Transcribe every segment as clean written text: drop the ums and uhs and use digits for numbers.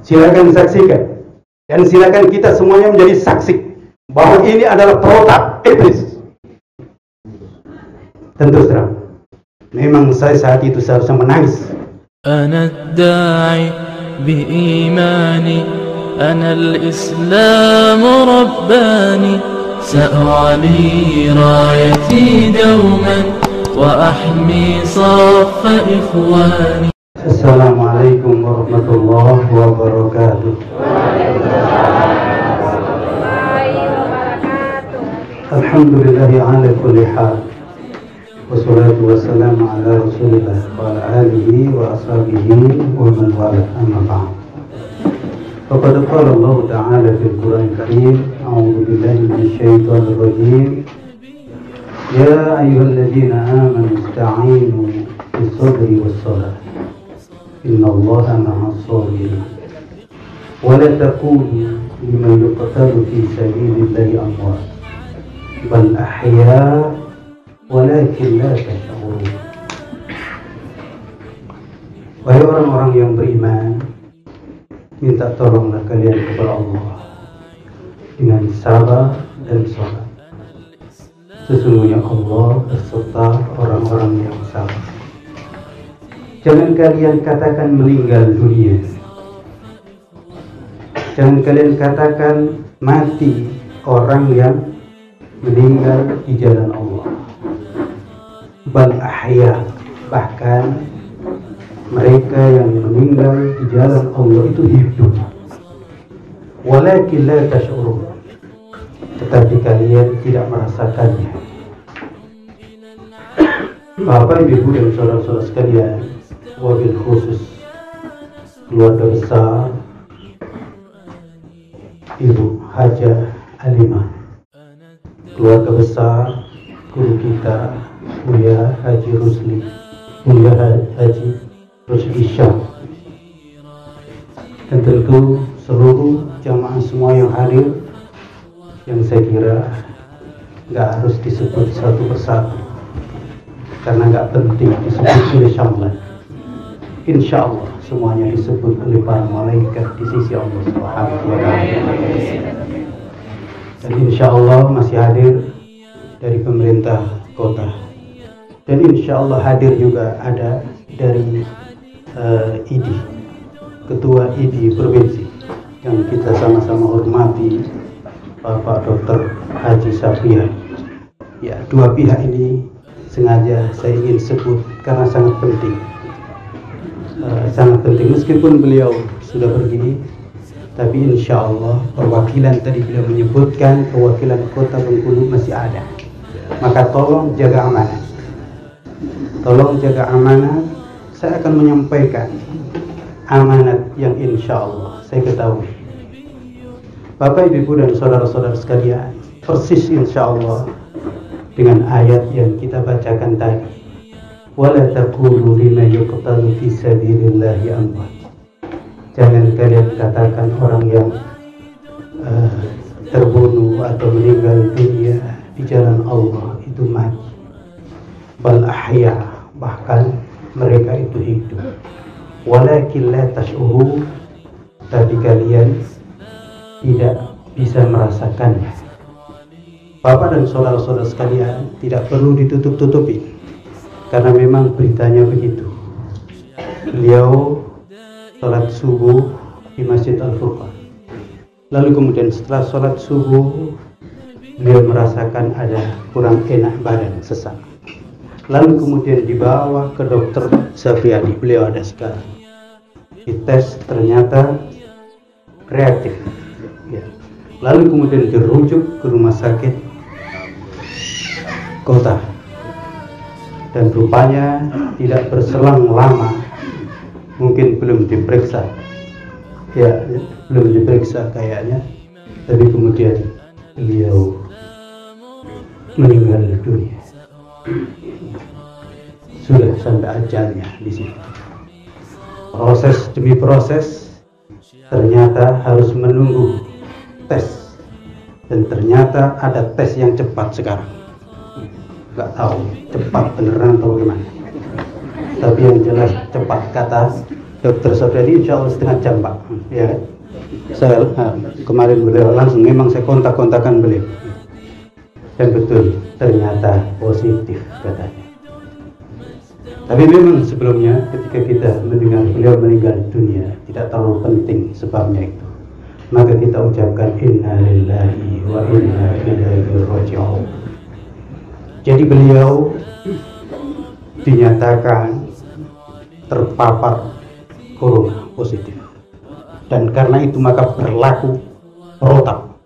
Silakan saksikan. Dan silakan kita semuanya menjadi saksi bahwa ini adalah protap iblis. Tentu terang. Memang saya saat itu seharusnya menangis. Ana ad-da'i bi-imani, ana al-islam rabbani, sa'ali rayati dawman wa ahmi saffa ikhwani. Assalamualaikum warahmatullahi wabarakatuh. Alhamdulillahi ala kulli hal. Wassalatu wassalamu ala rasulillah wa ala alihi wa ashabihi wa man wala, amma ba'd. Faqad qala Allah ta'ala fil Qur'an al-Karim, a'udzu billahi minasy syaithanir rajim. Ya ayyuhalladzina amanu ista'inu bis-sabri was-salah. Innallaha ma'as sabirin. Wa la taqulu liman yuqtalu fi sabilillahi amwat, bal ahya walakin la tash'urun. Wahai orang-orang yang beriman, minta tolonglah kalian kepada Allah dengan sabar dan salat. Sesungguhnya Allah beserta orang-orang yang sabar. Jangan kalian katakan meninggal dunia. Jangan kalian katakan mati orang yang meninggal di jalan Allah. Bal ahya, bahkan mereka yang meninggal di jalan Allah itu hidup. Walakin la tash'urun, tetapi kalian tidak merasakannya. Bapak, Ibu dan saudara-saudara sekalian, wabil khusus keluarga besar Ibu Hajah Alimah, keluarga besar guru kita Buya Haji Rusli, Buya Haji Rusli Syah, dan tentu seluruh jamaah semua yang hadir, yang saya kira nggak harus disebut satu persatu karena nggak penting disebut insyaallah. Insyaallah semuanya disebut oleh para malaikat di sisi Allah Subhanahu wa Ta'ala. Dan insyaallah masih hadir dari pemerintah kota, dan insyaallah hadir juga ada dari ID, ketua ID provinsi yang kita sama-sama hormati, Bapak Dr. Haji Safian. Ya, dua pihak ini sengaja saya ingin sebut karena sangat penting. Sangat penting, meskipun beliau sudah pergi, tapi insya Allah perwakilan, tadi beliau menyebutkan perwakilan kota Bengkulu masih ada. Maka tolong jaga amanah, tolong jaga amanah. Saya akan menyampaikan amanat yang insya Allah saya ketahui. Bapak, Ibu dan saudara-saudara sekalian, persis insya Allah dengan ayat yang kita bacakan tadi. Wala taqulu liman yuqtalu fi sabilillahi amwat. Jangan kalian katakan orang yang terbunuh atau meninggal dunia di jalan Allah itu mati. Bal ahya, bahkan mereka itu hidup. Walakin la tash'urun, tapi kalian tidak bisa merasakannya. Bapak dan saudara-saudara sekalian, tidak perlu ditutup-tutupi, karena memang beritanya begitu. Beliau sholat subuh di Masjid Al-Furqan. Lalu kemudian setelah sholat subuh, beliau merasakan ada kurang enak badan, sesak. Lalu kemudian dibawa ke dokter Safiani, beliau ada sekarang. Dites, ternyata reaktif. Ya. Lalu kemudian dirujuk ke rumah sakit kota. Dan rupanya tidak berselang lama, mungkin belum diperiksa, ya belum diperiksa kayaknya, tapi kemudian beliau meninggal dunia. Sudah sampai ajalnya di situ. Proses demi proses, ternyata harus menunggu tes, dan ternyata ada tes yang cepat sekarang. Nggak tahu cepat beneran atau bagaimana, tapi yang jelas cepat, kata dokter Safiani, insya Allah setengah jam Pak. Ya, saya kemarin beliau langsung, memang saya kontak-kontakan beliau, dan betul ternyata positif katanya. Tapi memang sebelumnya ketika kita mendengar beliau meninggal dunia tidak terlalu penting sebabnya itu, maka kita ucapkan inna lillahi wa inna ilaihi raji'un. Jadi beliau dinyatakan terpapar corona positif, dan karena itu maka berlaku protap.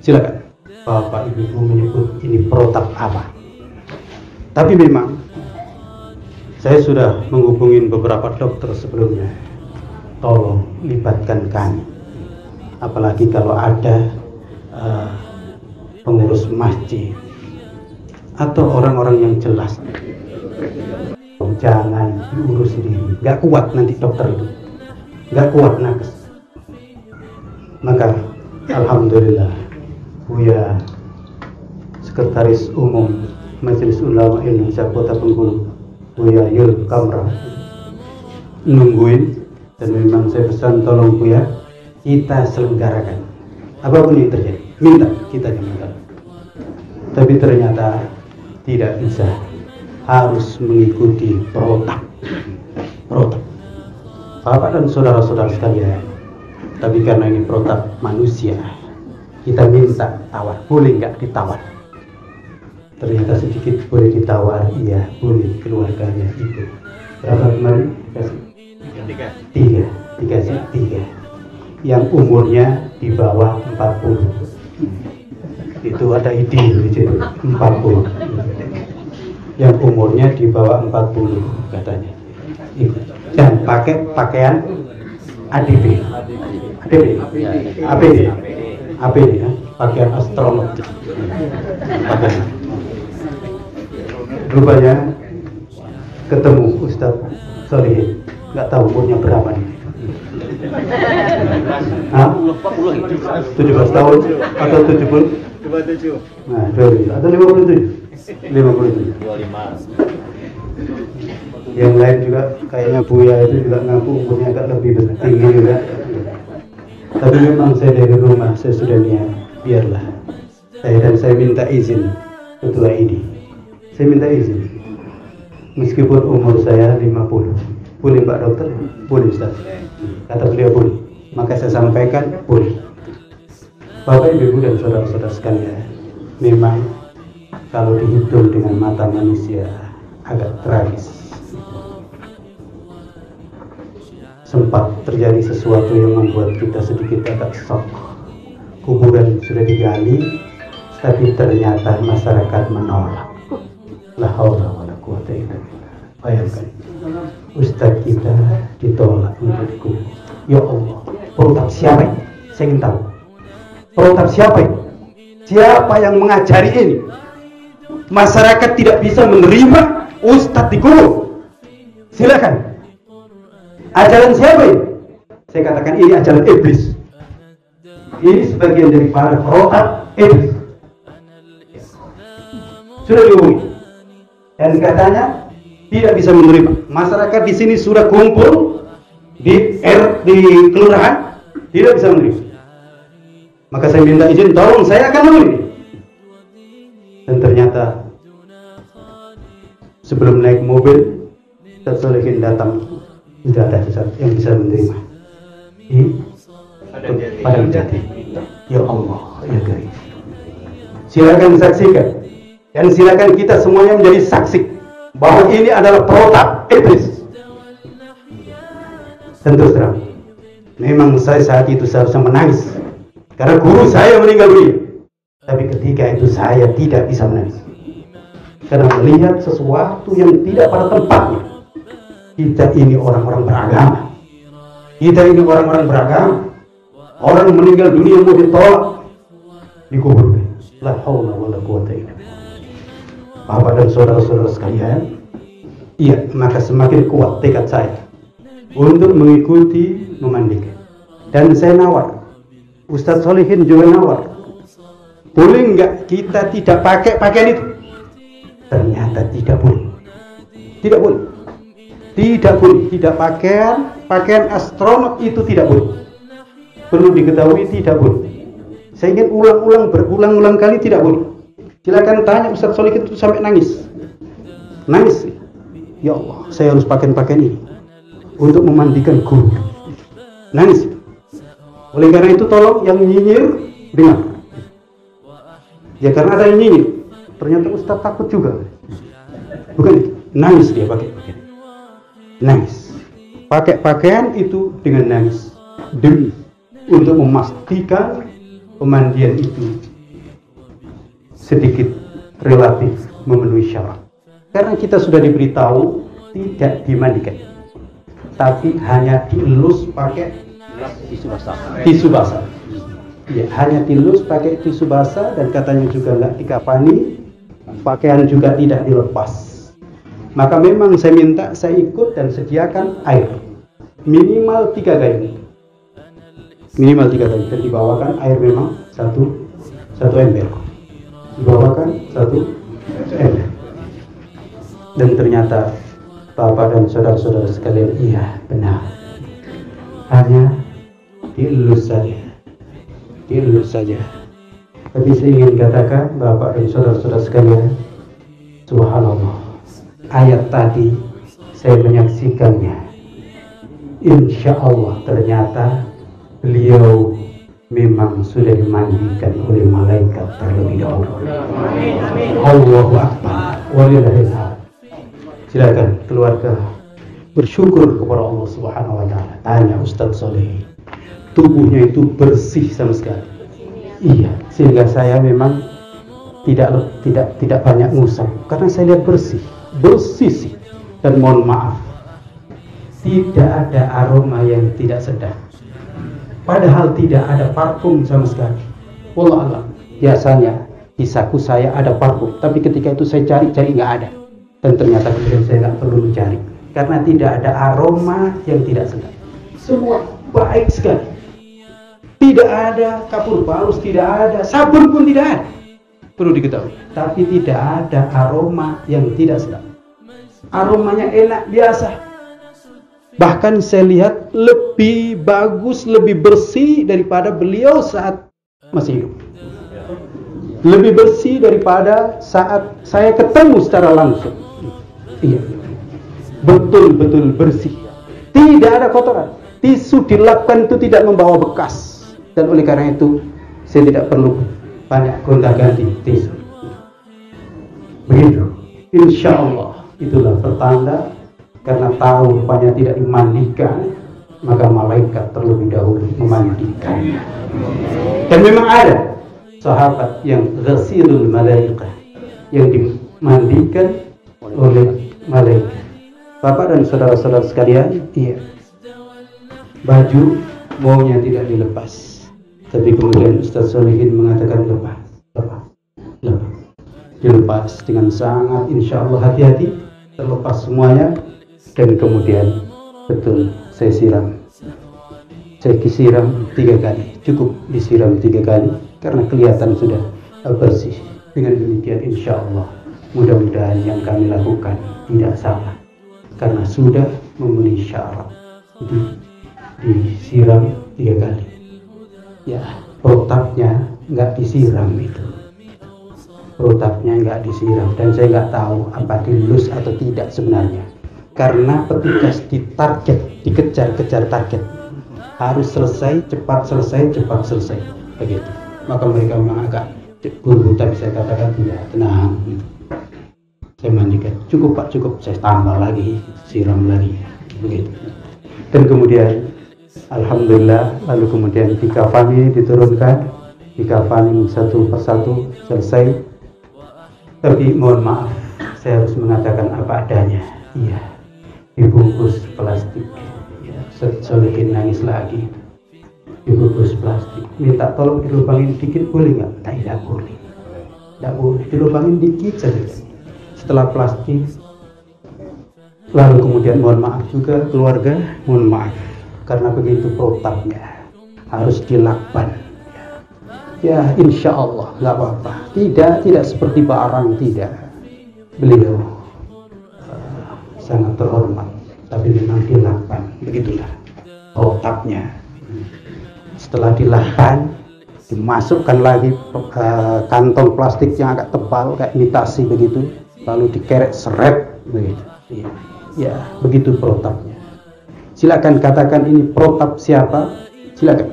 Silakan Bapak Ibu menyebut ini protap apa. Tapi memang saya sudah menghubungi beberapa dokter sebelumnya, tolong libatkan kami, apalagi kalau ada pengurus masjid atau orang-orang yang jelas. Jangan diurus sendiri, nggak kuat nanti dokter itu, nggak kuat nakes. Maka alhamdulillah Buya Sekretaris Umum Majelis Ulama Indonesia Kota Bengkulu, Buya Yul Kamra, nungguin, dan memang saya pesan tolong Buya kita selenggarakan apapun yang terjadi, minta, kita yang minta. Tapi ternyata tidak bisa, harus mengikuti protap. Bapak dan saudara-saudara sekalian, tapi karena ini protap manusia, kita minta tawar, boleh nggak ditawar? Ternyata sedikit boleh ditawar, iya boleh, keluarganya itu. Berapa kemarin? Tiga. Yang umurnya di bawah 40. Itu ada ide di situ, 40. Yang umurnya di bawah 40 katanya. Dan pakai pakaian APD, ya, pakaian astronot. Rupanya ketemu Ustadz Solihin, nggak tahu umurnya berapa nih. 17 tahun atau 70? 27. Nah, 27 atau 57? 57. 25. Yang lain juga kayaknya Buya itu juga ngaku umurnya agak lebih tinggi juga. Tapi memang saya dari rumah saya sudah niat, biarlah saya minta izin ketua ini. Saya minta izin, meskipun umur saya 50. Boleh Pak Dokter? Boleh Ustaz. Kata beliau boleh. Maka saya sampaikan boleh. Bapak Ibu dan saudara-saudara sekalian, memang kalau dihitung dengan mata manusia agak tragis. Sempat terjadi sesuatu yang membuat kita sedikit agak shock. Kuburan sudah digali, tapi ternyata masyarakat menolak. La haula wala quwata illa billah. Bayangkan, Ustadz kita ditolak untuk dikubur. Ya Allah, protap siapa ini? Saya ingin tahu. Protap siapa ini? Siapa yang mengajari ini? Masyarakat tidak bisa menerima Ustadz dikubur. Silakan. Ajaran siapa ini? Saya katakan ini ajaran iblis. Ini sebagian dari para protap iblis. Sudah dihubungi. Dan katanya tidak bisa menerima. Masyarakat di sini sudah kumpul di kelurahan, tidak bisa menerima. Maka saya minta izin, tolong saya akan menerima. Dan ternyata sebelum naik mobil, Ustadz Solihin datang, tidak ada sesuatu yang bisa menerima. Padang Jati. Ya Allah, ya Karim. Silakan saksikan. Dan silakan kita semuanya menjadi saksi bahwa ini adalah protap iblis. Tentu terang, memang saya saat itu seharusnya menangis karena guru saya meninggal dunia. Tapi ketika itu saya tidak bisa menangis karena melihat sesuatu yang tidak pada tempatnya. Kita ini orang-orang beragama. Orang meninggal dunia mau ditolak, dikuburkan. La haula wala quwata illa billah. Bapak dan saudara-saudara sekalian, iya, maka semakin kuat tekad saya untuk mengikuti memandikan. Dan saya nawar, Ustadz Solihin juga nawar, boleh nggak kita tidak pakai pakaian itu? Ternyata tidak boleh. Tidak boleh, tidak pakaian astronot itu tidak boleh. Perlu diketahui tidak boleh. Saya ingin berulang-ulang kali tidak boleh. Silakan tanya Ustaz Solihin itu sampai nangis. Nangis. Ya Allah, saya harus pakaian ini untuk memandikan guru. Nangis. Oleh karena itu tolong yang nyinyir dengar. Ya karena ada yang nyinyir. Ternyata Ustaz takut juga. Bukan, nangis dia pakai pakaian. Nangis. Pakai pakaian itu dengan nangis. Demi untuk memastikan pemandian itu sedikit relatif memenuhi syarat. Karena kita sudah diberitahu tidak dimandikan, tapi hanya dielus pakai tisu basah. Ya, hanya dielus pakai tisu basah dan katanya juga nggak dikafani, pakaian juga tidak dilepas. Maka memang saya minta, saya ikut dan sediakan air minimal 3 kali. Minimal 3 kali dan dibawakan air memang satu ember. Dibawakan 1 ember. Dan ternyata Bapak dan saudara-saudara sekalian, iya benar. Hanya dielus saja. Tapi saya ingin katakan Bapak dan saudara-saudara sekalian, subhanallah. Ayat tadi saya menyaksikannya. Insya Allah ternyata beliau memang sudah dimandikan oleh malaikat terlebih dahulu. Allahu Akbar. Walillahil hamd. Silakan keluarga bersyukur kepada Allah Subhanahu wa taala. Tanya Ustaz Soleh. Tubuhnya itu bersih sama sekali. Iya, sehingga saya memang tidak banyak ngusap karena saya lihat bersih sih. Dan mohon maaf, tidak ada aroma yang tidak sedap. Padahal tidak ada parfum sama sekali. Wallah alam. Biasanya di saku saya ada parfum, tapi ketika itu saya cari nggak ada. Dan ternyata kemudian saya nggak perlu mencari karena tidak ada aroma yang tidak sedap. Semua baik sekali. Tidak ada kapur bagus, tidak ada sabun pun tidak ada. Perlu diketahui. Tapi tidak ada aroma yang tidak sedap. Aromanya enak biasa. Bahkan saya lihat lebih bagus, lebih bersih daripada beliau saat masih hidup. Lebih bersih daripada saat saya ketemu secara langsung. Iya. Betul-betul bersih. Tidak ada kotoran. Tisu dilapkan itu tidak membawa bekas. Dan oleh karena itu saya tidak perlu banyak gonta-ganti tisu. Begitu. Insya Allah itulah pertanda. Karena tahu rupanya tidak dimandikan, maka malaikat terlebih dahulu memandikan. Dan memang ada sahabat yang ghasilul malaikah, yang dimandikan oleh malaikat. Bapak dan saudara-saudara sekalian, iya, baju maunya tidak dilepas, tapi kemudian Ustaz Solihin mengatakan lepas. Dilepas dengan sangat insya Allah hati-hati, terlepas semuanya. Dan kemudian betul saya siram 3 kali, cukup disiram 3 kali karena kelihatan sudah bersih. Dengan demikian insya Allah mudah-mudahan yang kami lakukan tidak salah karena sudah memenuhi syarat. Disiram 3 kali. Ya, protapnya nggak disiram itu. Protapnya nggak disiram dan saya nggak tahu apa dilus atau tidak sebenarnya. Karena petugas dikejar target, harus cepat selesai begitu. Maka mereka memang agak buru, tapi saya katakan tidak, tenang. Saya mandikan, cukup Pak, cukup, saya tambah lagi, siram lagi, begitu. Dan kemudian alhamdulillah, lalu kemudian dikafani, diturunkan, dikafani satu persatu, selesai. Tapi mohon maaf, saya harus mengatakan apa adanya. Iya, dibungkus plastik. Ya, Solihin nangis lagi. Dibungkus plastik. Minta tolong dilubangin dikit boleh nggak? Tidak boleh. Tidak boleh. Dilubangin dikit saja. Setelah plastik. Lalu kemudian mohon maaf juga keluarga, mohon maaf karena begitu protapnya harus dilakban. Ya insya Allah nggak apa-apa. Tidak seperti barang, tidak. Beliau sangat terhormat tapi memang dilakban. Begitulah protapnya. Setelah dilakban, dimasukkan lagi kantong plastik yang agak tebal kayak imitasi begitu, lalu dikerek seret begitu. Ya, begitu protapnya. Silakan katakan ini protap siapa? Silakan.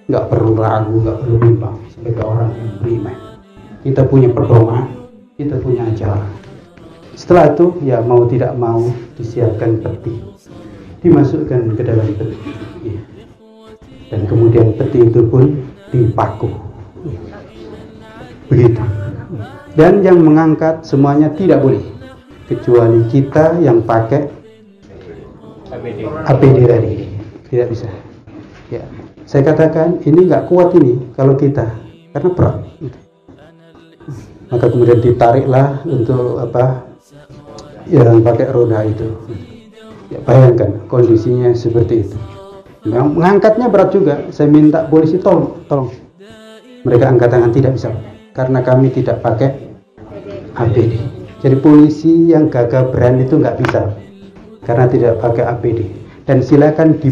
Nggak perlu ragu, nggak perlu bimbang sebagai orang yang beriman. Kita punya pedoman, kita punya ajaran. Setelah itu, ya mau tidak mau disiapkan peti, dimasukkan ke dalam peti, ya. Dan kemudian peti itu pun dipaku, begitu. Dan yang mengangkat semuanya tidak boleh, kecuali kita yang pakai APD tadi, tidak bisa. Ya, saya katakan ini nggak kuat ini kalau kita, karena berat. Maka kemudian ditariklah untuk yang pakai roda itu. Ya, bayangkan kondisinya seperti itu. Memang mengangkatnya berat juga. Saya minta polisi tolong. Mereka angkat tangan, tidak bisa, karena kami tidak pakai APD. Jadi polisi yang gagah berani itu nggak bisa, karena tidak pakai APD. Dan silakan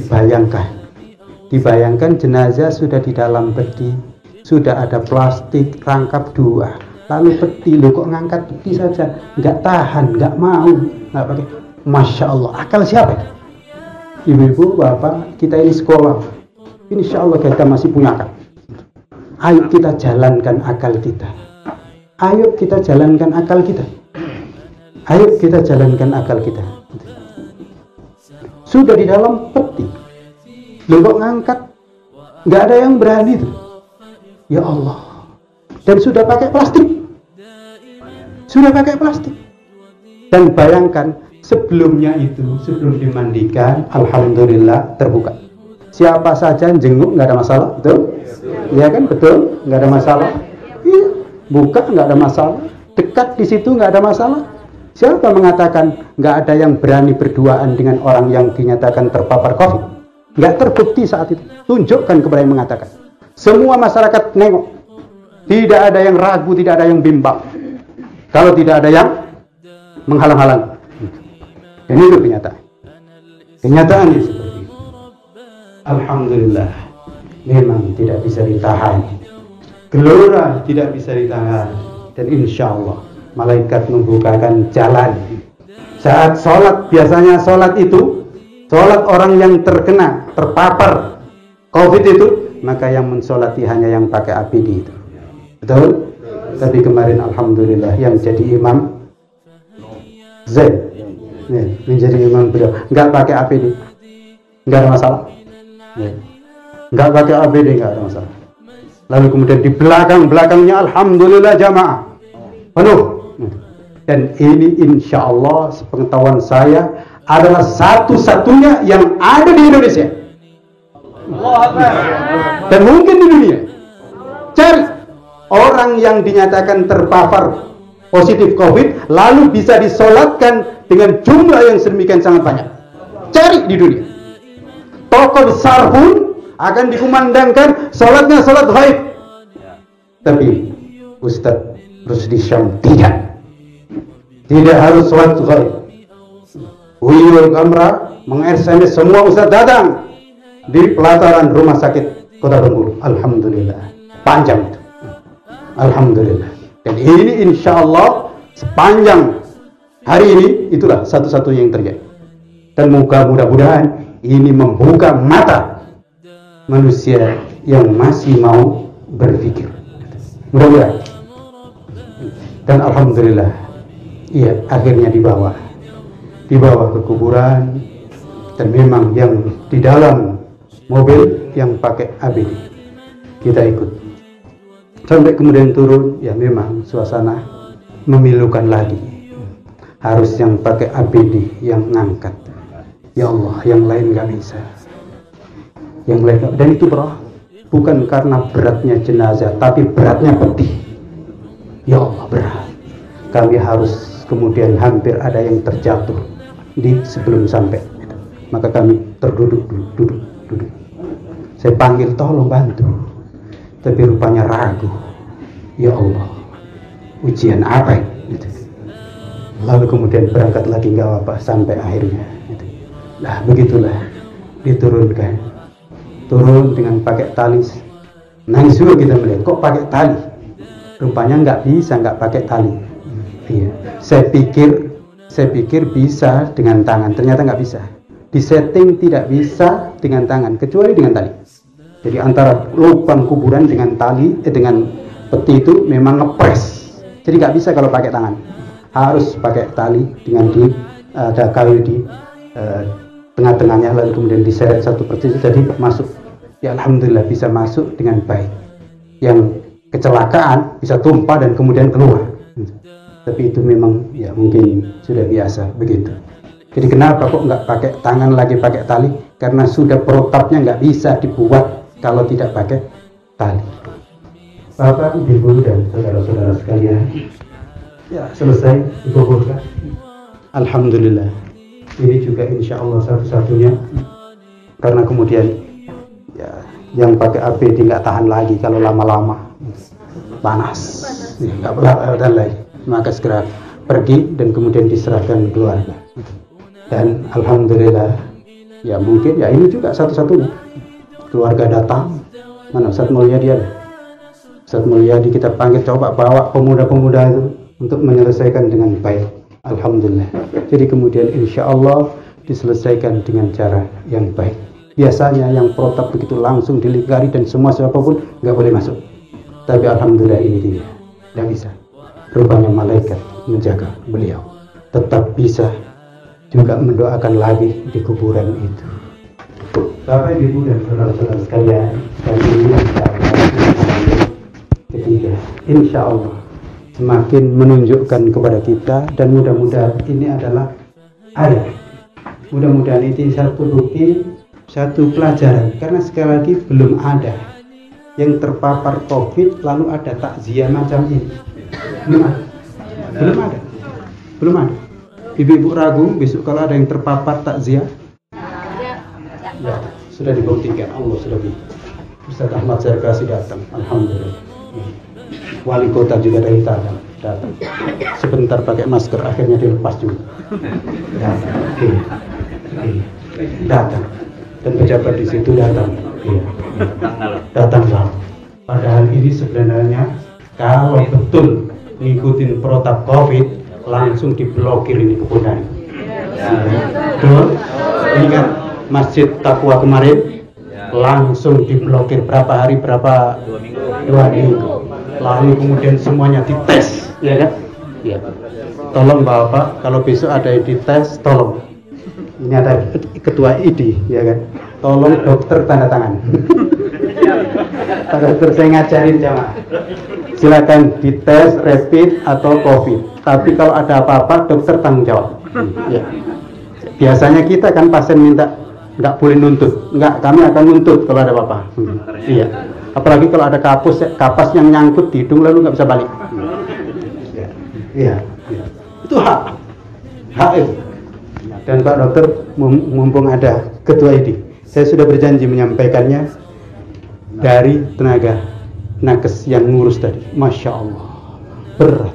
dibayangkan jenazah sudah di dalam peti, sudah ada plastik rangkap 2. Lalu peti, lo kok ngangkat peti saja, nggak tahan, nggak mau, nggak pakai. Masya Allah, akal siapa itu? Ibu-ibu, bapak, kita ini sekolah, insya Allah kita masih punya akal. Ayo kita jalankan akal kita. Ayo kita jalankan akal kita. Ayo kita jalankan akal kita. Sudah di dalam peti, lo kok ngangkat, nggak ada yang berani tuh. Ya Allah. Dan sudah pakai plastik. Dan bayangkan sebelumnya itu, sebelum dimandikan, alhamdulillah terbuka. Siapa saja jenguk nggak ada masalah, betul? Ya kan, betul? Nggak ada masalah. Iya, buka nggak ada masalah. Dekat di situ nggak ada masalah. Siapa mengatakan nggak ada yang berani berduaan dengan orang yang dinyatakan terpapar COVID? Nggak terbukti saat itu. Tunjukkan kepada yang mengatakan. Semua masyarakat nengok. Tidak ada yang ragu, tidak ada yang bimbang. Kalau tidak ada yang menghalang-halang. Dan itu kenyataan. Kenyataan ini seperti itu. Alhamdulillah. Memang tidak bisa ditahan. Gelora tidak bisa ditahan. Dan insya Allah malaikat membukakan jalan. Saat sholat, biasanya sholat itu, sholat orang yang terpapar COVID itu, maka yang mensolati hanya yang pakai APD itu. Betul? Tapi kemarin alhamdulillah yang jadi imam Zain, menjadi imam beliau nggak pakai APD, nggak ada masalah. Nggak pakai APD, nggak ada masalah. Lalu kemudian di belakangnya alhamdulillah jamaah penuh. Dan ini insya Allah sepengetahuan saya adalah satu-satunya yang ada di Indonesia. Dan mungkin di dunia. Cari orang yang dinyatakan terpapar positif COVID lalu bisa disolatkan dengan jumlah yang sedemikian sangat banyak. Cari di dunia. Tokoh besar pun akan dikumandangkan solatnya solat ghaib. Tapi Ustadz Rusdi Syam tidak harus solat ghaib. Wiyul Kamra meng-SMS semua Ustadz datang di pelataran rumah sakit Kota Bengkulu. Alhamdulillah, panjang itu. Alhamdulillah. Dan ini insya Allah sepanjang hari ini itulah satu-satunya yang terjadi. Dan mudah-mudahan ini membuka mata manusia yang masih mau berpikir. Mudah-mudahan. Dan alhamdulillah, iya akhirnya dibawa ke kuburan. Dan memang yang di dalam mobil yang pakai APD kita ikut. Sampai kemudian turun, ya memang suasana memilukan lagi. Harus yang pakai APD yang ngangkat. Ya Allah, yang lain nggak bisa. Yang lain gak, dan itu bro, bukan karena beratnya jenazah, tapi beratnya peti. Ya Allah, berat. Kami harus kemudian hampir ada yang terjatuh sebelum sampai. Maka kami duduk. Saya panggil, tolong bantu. Tapi rupanya ragu. Ya Allah, ujian apa ini? lalu kemudian berangkat lagi nggak apa-apa sampai akhirnya. Nah begitulah diturunkan, turun dengan pakai tali. Nangis juga kita melihat kok pakai tali, rupanya nggak bisa nggak pakai tali. Iya. Saya pikir bisa dengan tangan, ternyata nggak bisa. Disetting tidak bisa dengan tangan kecuali dengan tali. Jadi antara lubang kuburan dengan tali dengan peti itu memang ngepres. Jadi nggak bisa kalau pakai tangan, harus pakai tali dengan ada kayu di tengah-tengahnya, lalu kemudian diseret satu persatu jadi masuk. Ya alhamdulillah bisa masuk dengan baik. Yang kecelakaan bisa tumpah dan kemudian keluar. Tapi itu memang ya mungkin sudah biasa begitu. Jadi kenapa kok nggak pakai tangan lagi pakai tali? Karena sudah protapnya nggak bisa dibuat kalau tidak pakai tali. Bapak, Ibu, dan saudara-saudara sekalian, ya selesai dikuburkan. Alhamdulillah. Ini juga insya Allah satu-satunya. Karena kemudian ya yang pakai APD nggak tahan lagi kalau lama-lama panas, nggak tahan lagi. Maka segera pergi dan kemudian diserahkan keluarga. Dan alhamdulillah ya mungkin ya ini juga satu-satunya keluarga datang. Mana Ustaz Mulyadi ada? Ustaz Mulyadi kita panggil, coba bawa pemuda-pemuda itu untuk menyelesaikan dengan baik. Alhamdulillah. Jadi kemudian insya Allah diselesaikan dengan cara yang baik. Biasanya yang protap begitu langsung dilingkari dan semua siapapun nggak boleh masuk. Tapi alhamdulillah ini dia tidak bisa. Rupanya malaikat menjaga beliau, tetap bisa juga mendoakan lagi di kuburan itu. Bapak, Ibu, dan saudara-saudara sekalian, dan ini ketiga, insya Allah semakin menunjukkan kepada kita, dan mudah-mudahan ini adalah ayat. Mudah-mudahan ini satu bukti, satu pelajaran, karena sekali lagi belum ada yang terpapar COVID lalu ada takziah macam ini. Belum ada. Ibu-ibu ragu besok kalau ada yang terpapar takziah? Ya, sudah dibuktikan, Allah sudah Ustaz Ahmad Zarkasi datang, alhamdulillah. Wali kota juga dari datang. Sebentar pakai masker, akhirnya dilepas juga. Datang. Dan pejabat di situ datang. Datang. Padahal ini sebenarnya kalau betul ngikutin protap COVID, langsung diblokir ini kebunan. Betul? Ini kan Masjid Taqwa kemarin langsung diblokir berapa hari, berapa? 2 minggu. Lalu kemudian semuanya dites, ya kan? Ya. Tolong Bapak, kalau besok ada yang dites, tolong. Ini ada ketua ID, ya kan? Tolong dokter tanda tangan. Pak dokter, saya ngajarin jamaah. Silakan dites rapid atau COVID. Tapi kalau ada apa-apa, dokter tanggung jawab. Ya. Biasanya kita kan pasien minta nggak boleh nuntut, nggak, kami akan nuntut kalau ada apa-apa. Iya. Apalagi kalau ada kapas yang nyangkut di hidung lalu nggak bisa balik. Iya. Itu hak itu. Dan Pak Dokter, mumpung ada ketua ID, saya sudah berjanji menyampaikannya dari tenaga nakes yang ngurus tadi. Masya Allah, berat.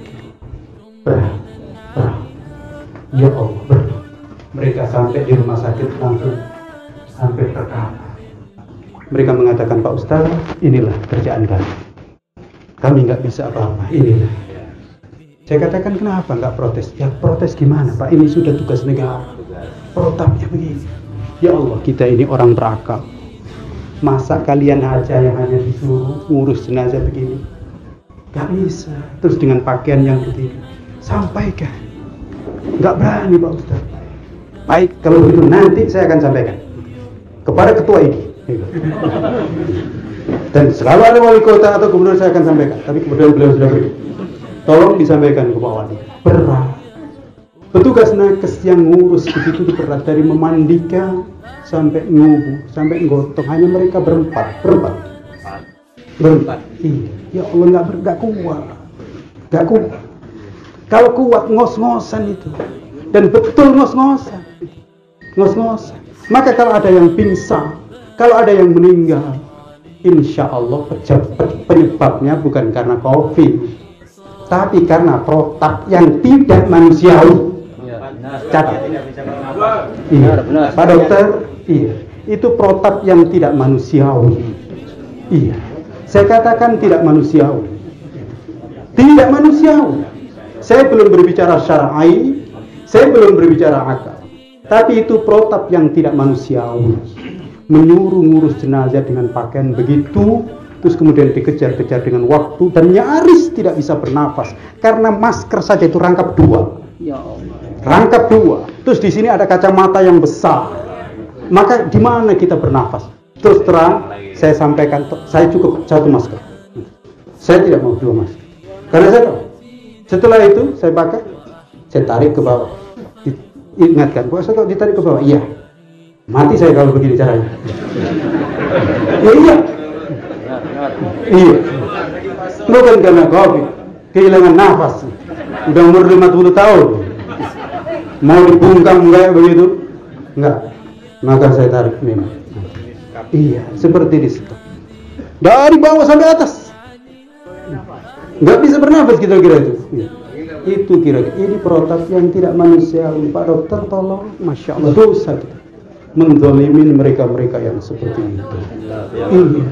Ya Allah, berat. Mereka sampai di rumah sakit langsung sampai terkapar. Mereka mengatakan, Pak Ustaz, inilah kerjaan kami. Kami nggak bisa apa-apa, inilah. Saya katakan, kenapa nggak protes? Ya protes gimana Pak, ini sudah tugas negara. Protapnya begini. Ya Allah, kita ini orang berakal. Masa kalian aja yang hanya disuruh ngurus jenazah begini? Gak bisa. Terus dengan pakaian yang begini. Sampaikan. Nggak berani Pak Ustaz. Baik, kalau begitu nanti saya akan sampaikan kepada ketua ini. Dan selalu ada wali kota atau gubernur saya akan sampaikan. Tapi kemudian beliau sudah pergi. Tolong disampaikan ke Pak Wali. Berat. Petugas nakes yang ngurus begitu berat, dari memandikan sampai ngubuh, sampai gotong, hanya mereka berempat. Iya. Ya Allah, nggak kuat. Kalau kuat ngos-ngosan itu, dan betul ngos-ngosan. Maka kalau ada yang pingsan, kalau ada yang meninggal, insya Allah penyebabnya bukan karena COVID, Tapi karena protap yang tidak manusiawi. Catat. Iya. Pak Dokter, iya. Itu protap yang tidak manusiawi. Iya. Saya katakan tidak manusiawi. Tidak manusiawi. Saya belum berbicara syar'i, saya belum berbicara akal. Tapi itu protap yang tidak manusiawi. Menyuruh ngurus jenazah dengan pakaian begitu, terus kemudian dikejar-kejar dengan waktu dan nyaris tidak bisa bernafas karena masker saja itu rangkap 2. Ya Allah. Rangkap 2. Terus di sini ada kacamata yang besar. Maka di mana kita bernafas? Terus terang, saya sampaikan, saya cukup 1 masker. Saya tidak mau 2 masker. Karena saya tahu. Setelah itu saya pakai, saya tarik ke bawah. Ingatkan, puasa kok ditarik ke bawah? Iya. Mati saya kalau begini caranya. Ya, iya. Iya. Bukan karena COVID, kehilangan nafas. Udah umur 50 tahun. Mau dibungkam kayak begitu? Enggak. Maka saya tarik memang. Iya, seperti di situ. Dari bawah sampai atas. Enggak bisa bernafas kira-kira itu. Iya. Itu kira-kira ini protap yang tidak manusiawi. Pak Dokter tolong, Masya Allah, dosa kita menzalimin mereka-mereka yang seperti itu. Iya.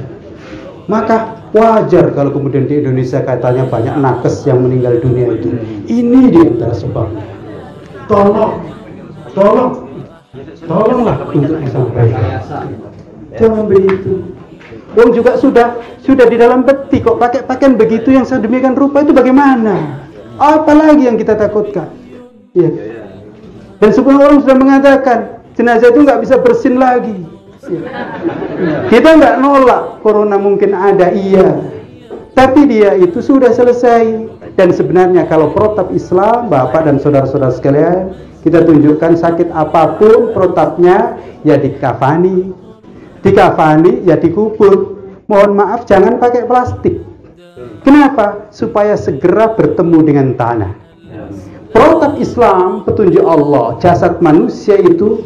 Maka wajar kalau kemudian di Indonesia katanya banyak nakes yang meninggal dunia itu. Ini di antara sebabnya. Tolonglah untuk disampaikan. Jangan begitu. Wong juga sudah di dalam peti kok pakai pakaian begitu yang sedemikian rupa itu bagaimana? Apalagi yang kita takutkan? Ya. Dan sebagian orang sudah mengatakan jenazah itu nggak bisa bersin lagi. Ya. Kita nggak nolak corona mungkin ada, iya. Tapi dia itu sudah selesai. Dan sebenarnya kalau protap Islam, Bapak dan saudara-saudara sekalian, kita tunjukkan sakit apapun protapnya ya dikafani, ya dikubur. Mohon maaf jangan pakai plastik. Kenapa? Supaya segera bertemu dengan tanah. Protap Islam, petunjuk Allah, jasad manusia itu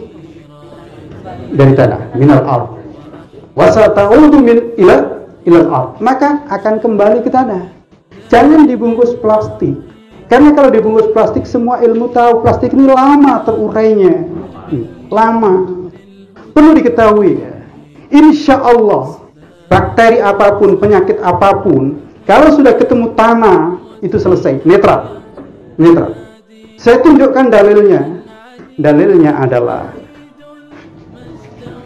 dari tanah, minal ard. Wasata'udu min ilal ard. Maka akan kembali ke tanah. Jangan dibungkus plastik. Karena kalau dibungkus plastik, semua ilmu tahu plastik ini lama terurainya. Lama. Perlu diketahui, insya Allah, bakteri apapun, penyakit apapun, kalau sudah ketemu tanah, itu selesai, netral. Saya tunjukkan dalilnya. Dalilnya adalah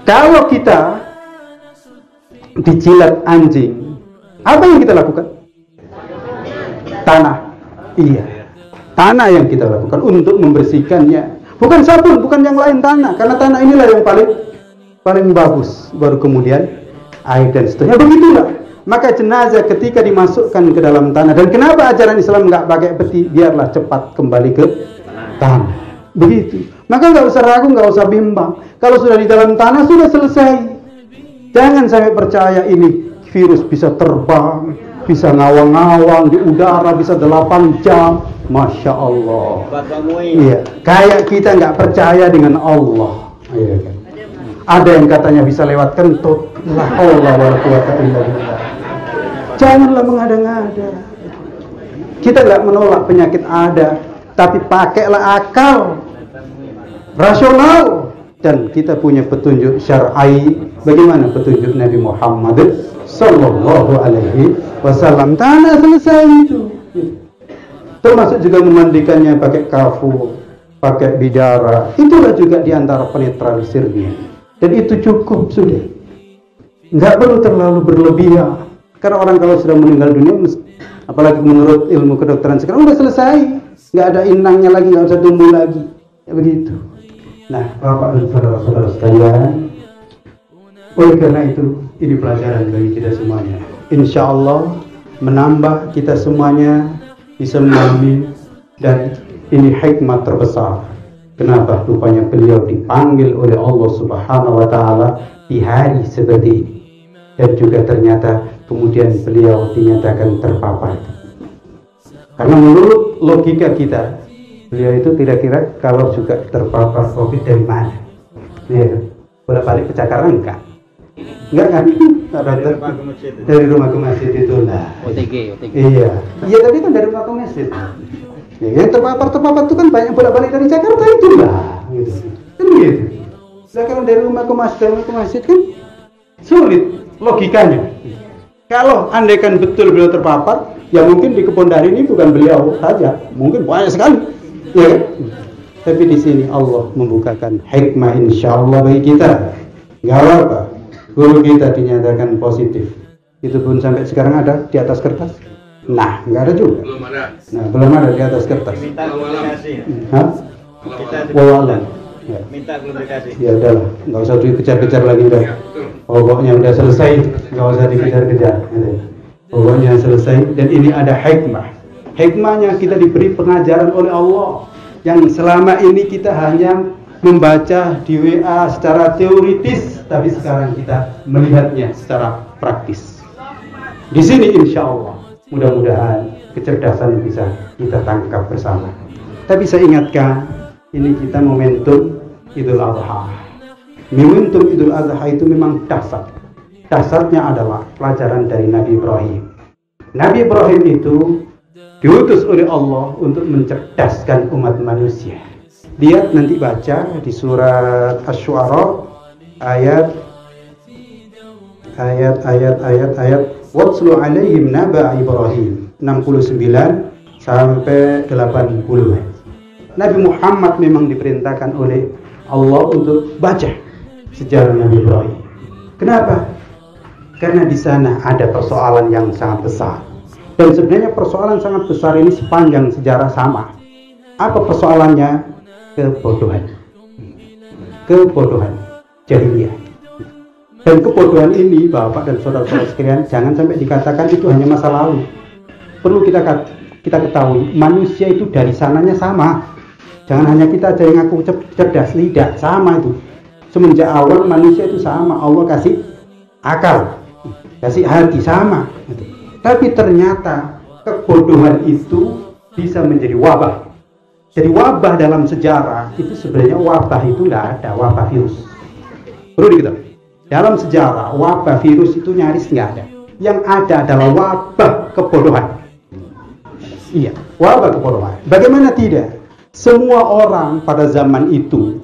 kalau kita dijilat anjing, apa yang kita lakukan? Tanah. Iya. Tanah yang kita lakukan untuk membersihkannya. Bukan sabun, bukan yang lain, tanah. Karena tanah inilah yang paling bagus. Baru kemudian air dan seterusnya. Begitulah. Maka jenazah ketika dimasukkan ke dalam tanah, dan kenapa ajaran Islam nggak pakai peti? Biarlah cepat kembali ke tanah. Begitu. Maka nggak usah ragu, nggak usah bimbang. Kalau sudah di dalam tanah sudah selesai. Jangan sampai percaya ini virus bisa terbang, bisa ngawang-ngawang di udara, bisa 8 jam. Masya Allah. Iya. Kayak kita nggak percaya dengan Allah. Iya kan? Ada yang katanya bisa lewat kentut. La haula wala quwata illa billah. Janganlah mengada-ngada. Kita nggak menolak penyakit ada, tapi pakailah akal rasional, dan kita punya petunjuk syar'i. Bagaimana petunjuk Nabi Muhammad sallallahu alaihi wasallam? Tanah selesai itu. Termasuk juga memandikannya pakai kafur, pakai bidara. Itulah juga diantara penetralisirnya. Dan itu cukup sudah. Nggak perlu terlalu berlebihan. Karena orang kalau sudah meninggal dunia, apalagi menurut ilmu kedokteran sekarang, udah selesai. Nggak ada inangnya lagi, nggak usah tumbuh lagi. Ya begitu. Nah, Bapak dan saudara-saudara sekalian, oleh karena itu, ini pelajaran bagi kita semuanya. Insya Allah, menambah kita semuanya bisa memahami, dan ini hikmah terbesar. Kenapa rupanya beliau dipanggil oleh Allah Subhanahu wa Ta'ala di hari seperti ini, dan juga ternyata kemudian beliau dinyatakan terpapar. Karena menurut logika kita, beliau itu tidak kira kalau juga terpapar COVID dari mana. Ya, bolak-balik pecah karang enggak. Enggak kan? Dari rumah ke masjid itu lah. OTG. Iya. Iya, tapi kan dari rumah ke masjid. Ya, yang terpapar itu kan banyak bolak-balik dari Jakarta itu lah. Gitu. Kan gitu. Nah, kalau dari rumah ke masjid kan sulit logikanya. Kalau andaikan betul beliau terpapar, ya mungkin di Kebondari ini bukan beliau saja, mungkin banyak sekali. Ya kan? Tapi di sini Allah membukakan hikmah insyaallah bagi kita. Enggak apa-apa. Guru kita dinyatakan positif. Itu pun sampai sekarang ada di atas kertas. Nah, enggak ada juga. Belum ada. Nah, belum ada di atas kertas. Minta belum dikasih. Hah? Wallahualam. Ya. Minta belum dikasih. Ya udahlah, nggak usah dikejar-kejar lagi udah. Pokoknya udah selesai, nggak usah dikejar-kejar. Pokoknya selesai dan ini ada hikmah. Hikmahnya kita diberi pengajaran oleh Allah yang selama ini kita hanya membaca di WA secara teoritis, tapi sekarang kita melihatnya secara praktis. Di sini insya Allah mudah-mudahan kecerdasan bisa kita tangkap bersama. Tapi saya ingatkan, ini kita momentum Idul Adha. Momentum Idul Adha itu memang dasar. Dasarnya adalah pelajaran dari Nabi Ibrahim. Nabi Ibrahim itu diutus oleh Allah untuk mencerdaskan umat manusia. Lihat nanti baca di surat Asy-Syu'ara ayat Watslu alaihim naba Ibrahim 69 sampai 80. Nabi Muhammad memang diperintahkan oleh Allah untuk baca sejarah Nabi Ibrahim. Kenapa? Karena di sana ada persoalan yang sangat besar. Dan sebenarnya persoalan sangat besar ini sepanjang sejarah sama. Apa persoalannya? Kebodohan. Kebodohan jahiliyah. Dan kebodohan ini, Bapak dan saudara-saudara sekalian, jangan sampai dikatakan itu hanya masa lalu. Perlu kita ketahui, manusia itu dari sananya sama. Jangan hanya kita aja yang ngaku cerdas, tidak, sama itu. Semenjak awal manusia itu sama, Allah kasih akal, kasih hati, sama. Tapi ternyata kebodohan itu bisa menjadi wabah. Jadi wabah dalam sejarah itu sebenarnya wabah itu tidak ada, wabah virus. Perlu diketahui. Dalam sejarah wabah virus itu nyaris nggak ada. Yang ada adalah wabah kebodohan. Iya, wabah kebodohan. Bagaimana tidak? Semua orang pada zaman itu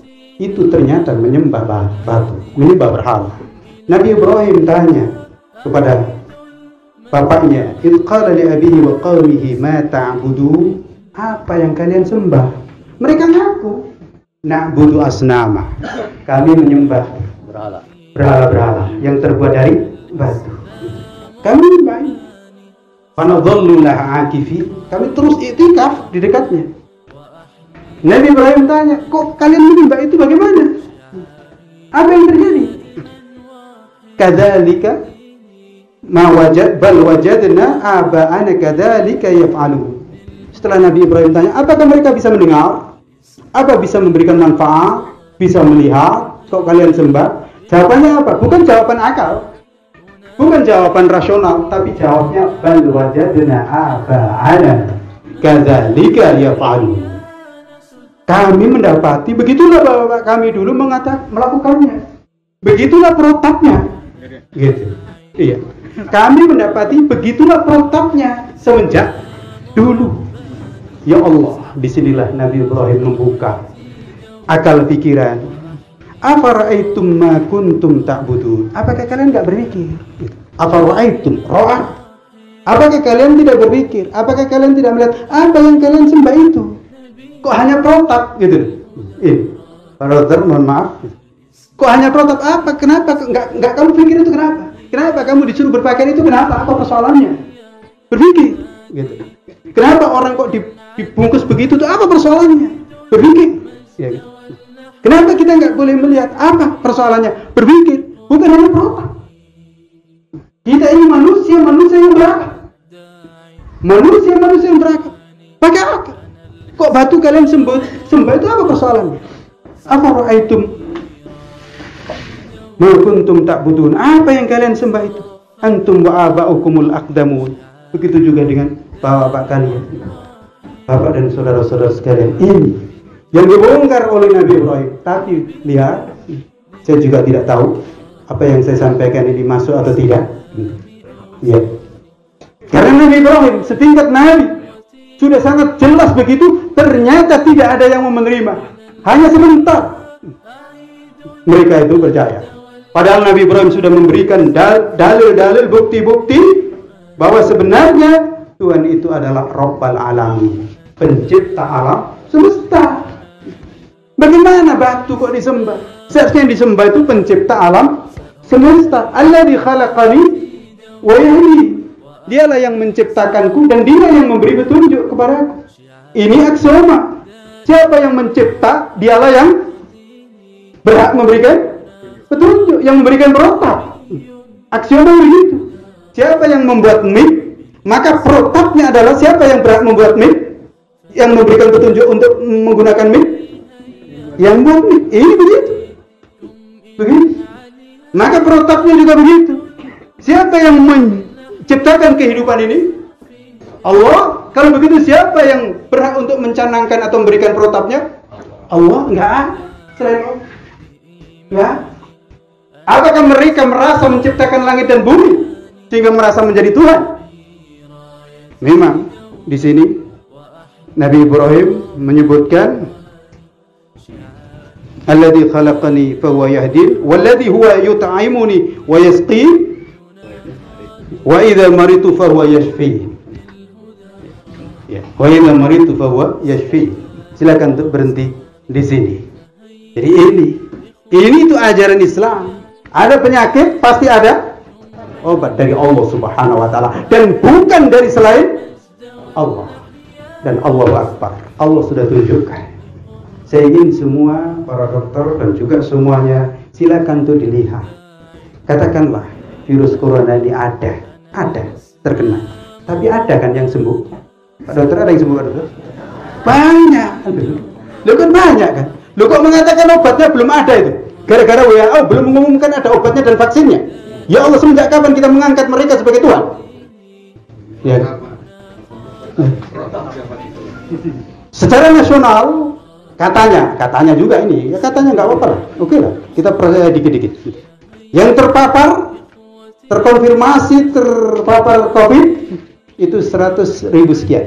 ternyata menyembah batu, menyembah berhala. Nabi Ibrahim tanya kepada bapaknya, "Idh qala li abihi wa qaumihi ma ta'budu?" Apa yang kalian sembah? Mereka ngaku, "Na'budu asnama." Kami menyembah berhala-berhala yang terbuat dari batu. Kami menyembah ini. Fanadhallu laha akifi. Kami terus iktikaf di dekatnya. Nabi Ibrahim tanya, kok kalian menyembah itu bagaimana? Apa yang terjadi? Kadzalika ma bal wajadna aba'ana kadzalika yaf'alun. Setelah Nabi Ibrahim tanya, apakah mereka bisa mendengar? Apa bisa memberikan manfaat? Bisa melihat? Kok kalian sembah? Jawabannya apa? Bukan jawaban akal. Bukan jawaban rasional, tapi jawabnya bal wajadna aba'ana kadzalika yaf'alun. Kami mendapati, begitulah bapak kami dulu melakukannya. Begitulah protapnya. Gitu. Iya. Kami mendapati begitulah protapnya semenjak dulu. Ya Allah, disinilah Nabi Ibrahim membuka akal pikiran. Afara'aitum ma kuntum ta'budun? Apakah kalian enggak berpikir? Afara'aitum ra'at? Apakah kalian tidak berpikir? Apakah kalian tidak melihat apa yang kalian sembah itu? Kok hanya protap gitu? Brother, mohon maaf. Kok hanya protap apa? Kenapa? Enggak kamu pikir itu kenapa? Kenapa kamu disuruh berpakaian itu kenapa? Apa persoalannya? Berpikir, gitu. Kenapa orang kok dibungkus begitu? Itu apa persoalannya? Berpikir. Ya, gitu. Kenapa kita nggak boleh melihat apa persoalannya? Berpikir, bukan hanya protap. Kita ini manusia yang berakal. Manusia yang berakal. Pakai akal. Kok batu kalian sembah itu apa persoalannya? Afara'aitum ma kuntum ta'budun? Apa yang kalian sembah itu? Antum wa aba'ukumul aqdamun. Begitu juga dengan bapak kalian. Bapak dan saudara-saudara sekalian, ini yang dibongkar oleh Nabi Ibrahim. Tapi lihat, saya juga tidak tahu apa yang saya sampaikan ini masuk atau tidak? Ya. Karena Nabi Ibrahim setingkat Nabi sudah sangat jelas begitu, ternyata tidak ada yang mau menerima. Hanya sebentar mereka itu percaya. Padahal Nabi Ibrahim sudah memberikan dalil-dalil, bukti-bukti bahwa sebenarnya Tuhan itu adalah Rabbal Alamin, pencipta alam semesta. Bagaimana batu kok disembah? Seharusnya yang disembah itu pencipta alam semesta. Alladzi khalaqani wa yahdi. Dialah yang menciptakanku dan dia yang memberi petunjuk kepadaku. Ini aksioma. Siapa yang mencipta, dialah yang berhak memberikan petunjuk, yang memberikan protap. Aksioma begitu. Siapa yang membuat mic, maka protapnya adalah siapa yang berhak membuat mic, yang memberikan petunjuk untuk menggunakan mic, yang buat mic. Ini begitu. Begitu. Maka protapnya juga begitu. Siapa yang menciptakan kehidupan ini? Allah. Kalau begitu siapa yang berhak untuk mencanangkan atau memberikan protapnya? Allah. Enggak. Selain Allah. Ya. Apakah mereka merasa menciptakan langit dan bumi sehingga merasa menjadi Tuhan? Memang di sini Nabi Ibrahim menyebutkan alladzi khalaqani fahuwa yahdin walladzi huwa yut'imuni wa yasqin wa idza maritu fahuwa yashfi. Ya, wa idza maritu fahuwa yashfi. Silakan untuk berhenti di sini. Jadi ini itu ajaran Islam. Ada penyakit pasti ada obat dari Allah Subhanahu wa taala dan bukan dari selain Allah. Dan Allahu Akbar. Allah sudah tunjukkan. Saya ingin semua para dokter dan juga semuanya silakan tuh dilihat. Katakanlah virus corona ini ada terkena. Tapi ada kan yang sembuh? Pak dokter, ada yang sembuh Pak dokter? Banyak. Loh kan banyak kan? Loh kok mengatakan obatnya belum ada itu? Gara-gara WHO belum mengumumkan ada obatnya dan vaksinnya. Ya Allah, semenjak kapan kita mengangkat mereka sebagai Tuhan? Ya. Secara nasional katanya juga ini, ya katanya nggak apa-apa lah, oke lah, kita percaya dikit-dikit. Yang terkonfirmasi terpapar COVID itu 100.000 sekian,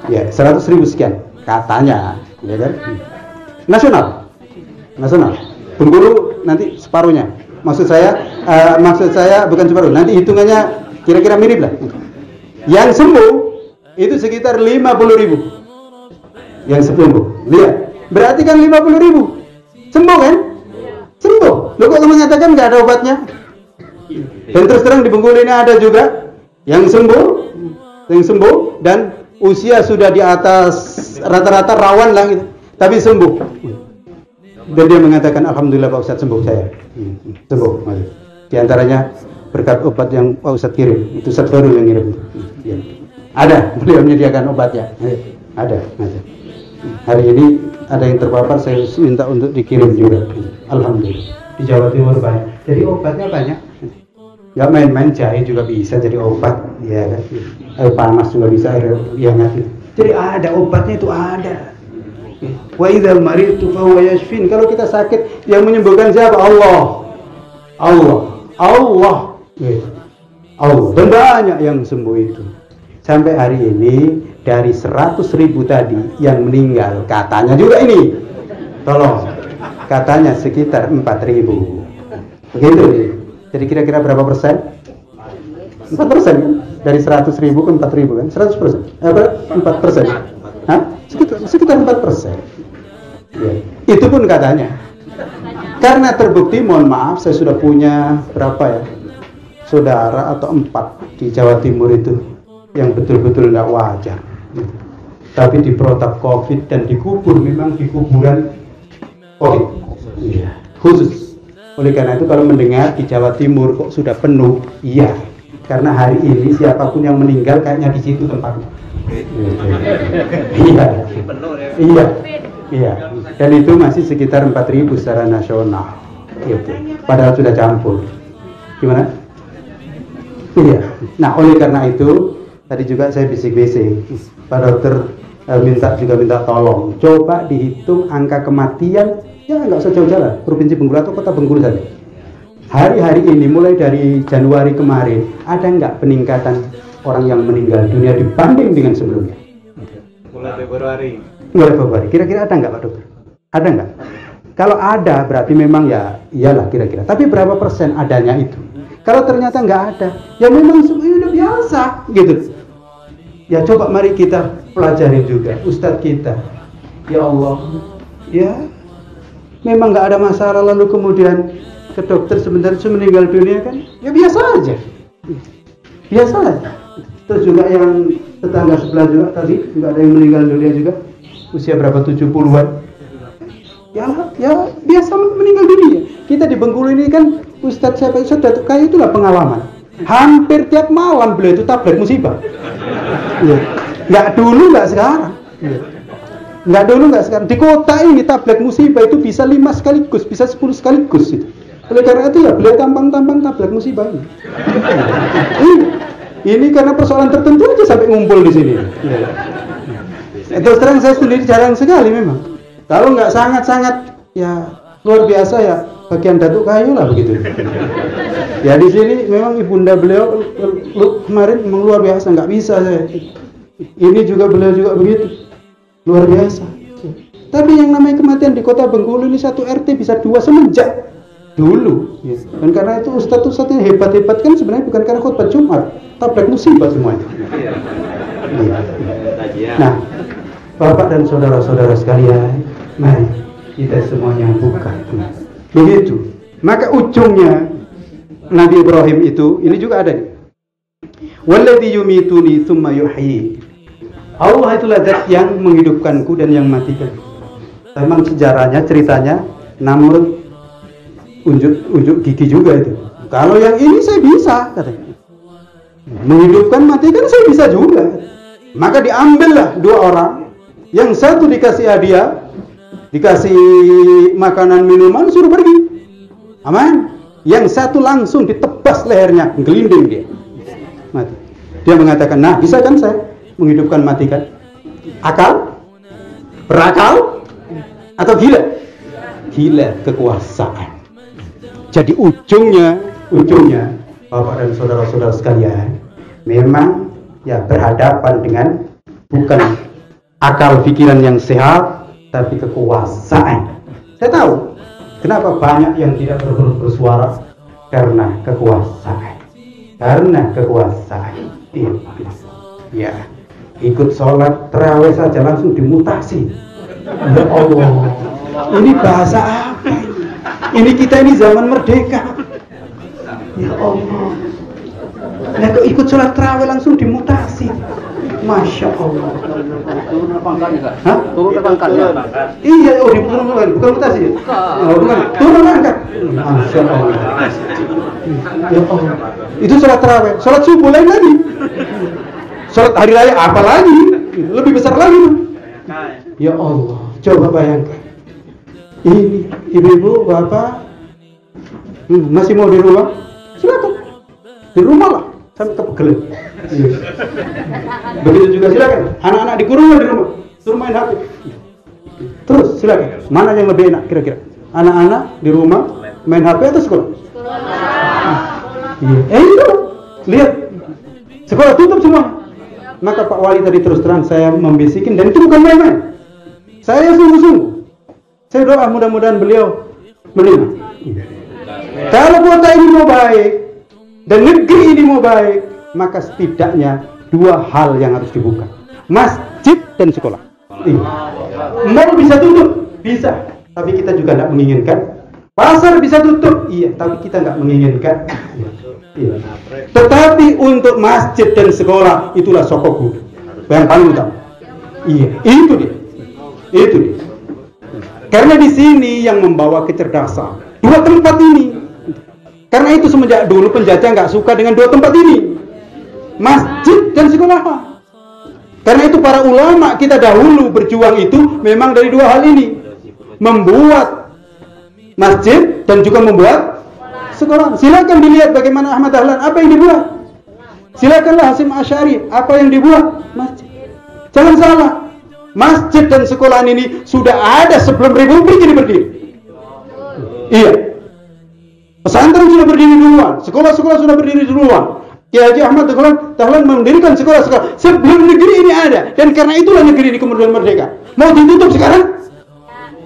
ya 100.000 sekian katanya, ya kan? Nasional, Bengkulu nanti separuhnya, maksud saya bukan separuh, nanti hitungannya kira-kira mirip lah. Yang sembuh itu sekitar 50.000. Yang sembuh, lihat, berarti kan 50.000 sembuh kan? Sembuh. Lo kok mengatakan nggak ada obatnya? Dan terus terang di Bengkulu ini ada juga yang sembuh dan usia sudah di atas rata-rata rawan lah gitu, tapi sembuh. Dan dia mengatakan alhamdulillah Pak Ustadz sembuh saya, sembuh. Di antaranya berkat obat yang Pak Ustadz kirim, itu Ustadz baru yang kirim. Ya. Ada, beliau menyediakan obatnya, ada. Hari ini ada yang terpapar, saya minta untuk dikirim juga. Alhamdulillah. Di Jawa Timur banyak. Jadi obatnya banyak. Gak main-main, jahe juga bisa jadi obat, ya kan? Air panas juga bisa, air hangat. Jadi ada obatnya, itu ada. Wa idzal maritu fa huwa yashfin. Kalau kita sakit, yang menyembuhkan siapa? Allah. Dan banyak yang sembuh itu. Sampai hari ini dari 100.000 tadi yang meninggal, katanya juga ini, tolong, katanya sekitar 4.000. Begitu. Jadi kira-kira berapa persen? 4% kan? Dari 100.000 ke 4.000 kan? 100%? 4%? Hah? Sekitar 4%. Ya. Itu pun katanya. Karena terbukti, mohon maaf, saya sudah punya berapa ya? Saudara atau 4 di Jawa Timur itu yang betul-betul nggak wajar, tapi di protap COVID dan dikubur, memang di kuburan COVID, iya, khusus. Oleh karena itu kalau mendengar di Jawa Timur kok sudah penuh, iya, karena hari ini siapapun yang meninggal kayaknya di situ tempatnya. Iya, dan itu masih sekitar 4.000 secara nasional, gitu. Padahal sudah campur. Gimana? Iya. Nah, oleh karena itu tadi juga saya bisik-bisik, Pak Dokter minta tolong, coba dihitung angka kematian, ya nggak usah jauh-jauh, Provinsi Bengkulu atau Kota Bengkulu saja. hari-hari ini mulai dari Januari kemarin ada nggak peningkatan orang yang meninggal dunia dibanding dengan sebelumnya? Mulai Februari. Mulai Februari. Kira-kira ada nggak Pak Dokter? Ada nggak? Kalau ada berarti memang ya iyalah kira-kira. Tapi berapa persen adanya itu? Kalau ternyata nggak ada, ya memang semuanya udah biasa gitu. Ya coba mari kita pelajari juga Ustadz kita. Ya Allah, ya memang nggak ada masalah lalu kemudian ke dokter sebentar itu meninggal dunia kan? Ya biasa aja. Biasa aja. Terus juga yang tetangga sebelah juga tadi juga ada yang meninggal dunia juga. Usia berapa 70-an. Ya biasa meninggal dunia. Kita di Bengkulu ini kan Ustadz siapa Ustadz Datuk Kaya itulah pengalaman. Hampir tiap malam beliau itu tablet musibah. Ya. Nggak dulu nggak sekarang. Ya. Nggak dulu nggak sekarang. Di kota ini tablet musibah itu bisa 5 sekaligus, bisa 10 sekaligus itu. Oleh karena itu ya beliau tampang-tampang tablet musibah ini. Ini karena persoalan tertentu aja sampai ngumpul di sini. Ya. Terus terang saya sendiri jarang sekali memang. Kalau nggak sangat-sangat ya luar biasa ya bagian Datuk Kayu lah begitu. Ya di sini memang ibunda beliau kemarin memang luar biasa, nggak bisa saya. Ini juga beliau juga begitu, luar biasa. Tapi yang namanya kematian di Kota Bengkulu ini 1 RT bisa 2 semenjak dulu. Ya. Dan karena itu ustadz-ustadz yang hebat-hebat kan sebenarnya bukan karena khutbah Jumat, tablet musibah semuanya. Ya. Nah, Bapak dan saudara-saudara sekalian, mari kita semuanya buka. Begitu. Maka ujungnya Nabi Ibrahim itu, ini juga ada nih. Walladzi yumituni tsumma yuhyi. Allah itulah zat yang menghidupkanku dan yang matikan. Memang sejarahnya, ceritanya Namrud unjuk gigi juga itu. Kalau yang ini saya bisa, katanya. Menghidupkan, matikan saya bisa juga. Maka diambillah 2 orang. Yang satu dikasih hadiah, dikasih makanan minuman, suruh pergi. Aman. Yang satu langsung ditebas lehernya, gelinding dia. Mati. Dia mengatakan, nah bisa kan saya menghidupkan, matikan? Akal? Berakal? Atau gila? Gila kekuasaan. Jadi ujungnya Bapak dan saudara-saudara sekalian, memang ya berhadapan dengan bukan akal pikiran yang sehat, tapi kekuasaan. Saya tahu kenapa banyak yang tidak bersuara, karena kekuasaan. Karena kekuasaan. Ya, ikut sholat tarawih saja langsung dimutasi. Ya Allah, ini bahasa apa ini? Ini kita ini zaman merdeka. Ya Allah. Nah, kok ikut sholat tarawih langsung dimutasi. Masya Allah. Turun pangkatnya Kak? Hah? Turun pangkatnya. Iya, diturun bukan mutasi ya? Oh, bukan. Turun angkat. Masya Allah. Ya Allah. Itu sholat tarawih. Sholat subuh lain lagi. Sholat hari raya apa lagi? Lebih besar lagi. Ya Allah. Coba bayangkan. Ini ibu-ibu, bapak masih mau di rumah? Silakan. Di rumah lah. Sampai kepegelan. Begitu juga silakan. Anak-anak dikurung di rumah, suruh main HP. Terus silakan. Mana yang lebih enak kira-kira? Anak-anak di rumah main HP atau sekolah? Itu lihat, sekolah tutup semua. Maka Pak Wali tadi terus terang saya membisikin, dan itu bukan main-main. Saya sungguh-sungguh. Saya doa mudah-mudahan beliau menerima. Kalau kota ini mau baik dan negeri ini mau baik, maka setidaknya 2 hal yang harus dibuka: masjid dan sekolah. Mall bisa tutup, bisa, tapi kita juga tidak menginginkan. Pasar bisa tutup, iya, tapi kita nggak menginginkan. Iya. Tetapi untuk masjid dan sekolah itulah sokok yang paling utama. Iya, itu dia. Itu dia. Karena di sini yang membawa kecerdasan 2 tempat ini. Karena itu semenjak dulu penjajah nggak suka dengan 2 tempat ini, masjid dan sekolah. Karena itu para ulama kita dahulu berjuang itu memang dari 2 hal ini, membuat masjid dan juga membuat sekolah. Silakan dilihat bagaimana Ahmad Dahlan, apa yang dibuat. Silakanlah Hasyim Asy'ari, apa yang dibuat, masjid. Jangan salah, masjid dan sekolah ini sudah ada sebelum Republik ini berdiri. Iya. Pesantren sudah berdiri duluan, sekolah-sekolah sudah berdiri duluan. Kiai Haji Ahmad Dahlan mendirikan sekolah-sekolah sebelum negeri ini ada, dan karena itulah negeri ini kemudian merdeka. Mau ditutup sekarang?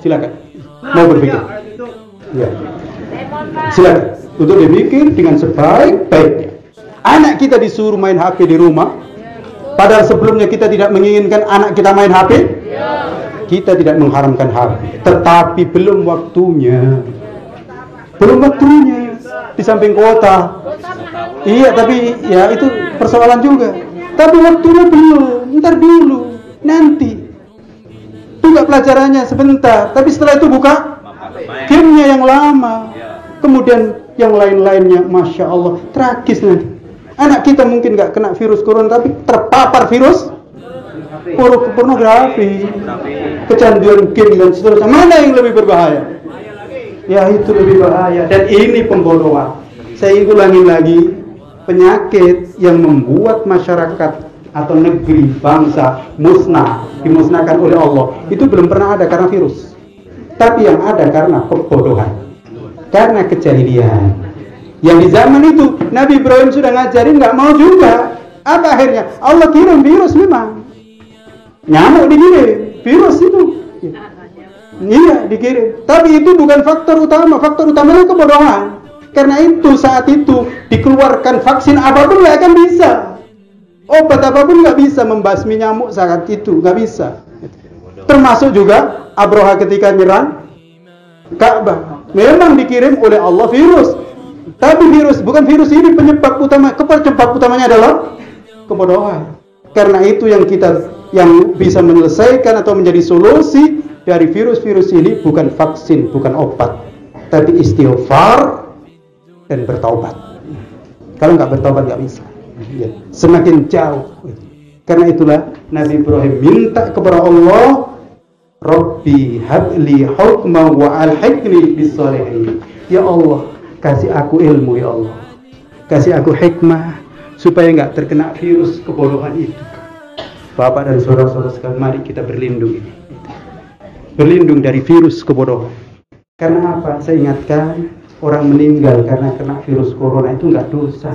Silakan. Mau berpikir? Ya. Silakan. Untuk dipikir dengan sebaik-baiknya. Anak kita disuruh main HP di rumah, padahal sebelumnya kita tidak menginginkan anak kita main HP. Kita tidak mengharamkan HP, tetapi belum waktunya. Belum waktunya di samping kota. Iya, tapi ya itu persoalan juga. Tapi waktunya belum, ntar dulu, nanti. Buka pelajarannya sebentar, tapi setelah itu buka gamenya yang lama. Kemudian yang lain-lainnya, Masya Allah, tragis nanti. Anak kita mungkin nggak kena virus corona, tapi terpapar virus pornografi, kecanduan game dan seterusnya. Mana yang lebih berbahaya? Ya itu lebih bahaya, dan ini pembodohan. Saya ulangi lagi, penyakit yang membuat masyarakat atau negeri, bangsa musnah, dimusnahkan oleh Allah, itu belum pernah ada karena virus, tapi yang ada karena kebodohan, karena kejahilian. Yang di zaman itu Nabi Ibrahim sudah ngajarin, nggak mau juga. Apa akhirnya? Allah kirim virus, memang nyamuk dikirim, virus itu. Iya, dikirim. Tapi itu bukan faktor utama. Faktor utamanya kebodohan. Karena itu saat itu dikeluarkan vaksin apapun nggak akan bisa. Obat apapun nggak bisa membasmi nyamuk saat itu, nggak bisa. Termasuk juga Abraha ketika nyerang Ka'bah. Memang dikirim oleh Allah virus. Tapi virus, bukan virus ini penyebab utama. Penyebab utamanya adalah kebodohan. Karena itu yang bisa menyelesaikan atau menjadi solusi dari virus-virus ini bukan vaksin, bukan obat, tapi istighfar dan bertaubat. Kalau nggak bertaubat nggak bisa. Ya. Semakin jauh. Karena itulah Nabi Ibrahim minta kepada Allah, Rabbi habli hukma wa alhiqni bis-shalihin. Ya Allah, kasih aku ilmu ya Allah, kasih aku hikmah supaya nggak terkena virus kebodohan itu. Bapak dan saudara-saudara sekalian, mari kita berlindung ini. Berlindung dari virus kebodohan. Karena apa? Saya ingatkan, orang meninggal karena kena virus corona itu nggak dosa.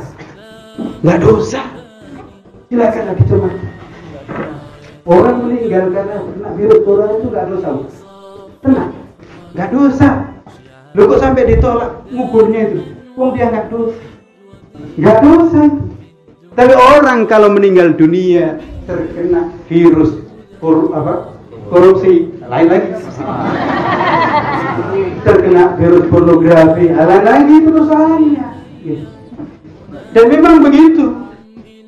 Nggak dosa. Silakan lagi coba. Orang meninggal karena kena virus corona itu nggak dosa. Tenang, nggak dosa. Loh kok sampai ditolak nguburnya itu? Wong dia nggak dosa. Nggak dosa. Tapi orang kalau meninggal dunia terkena virus korupsi, lain lagi. Terkena virus pornografi, lain lagi itu dosanya. Dan memang begitu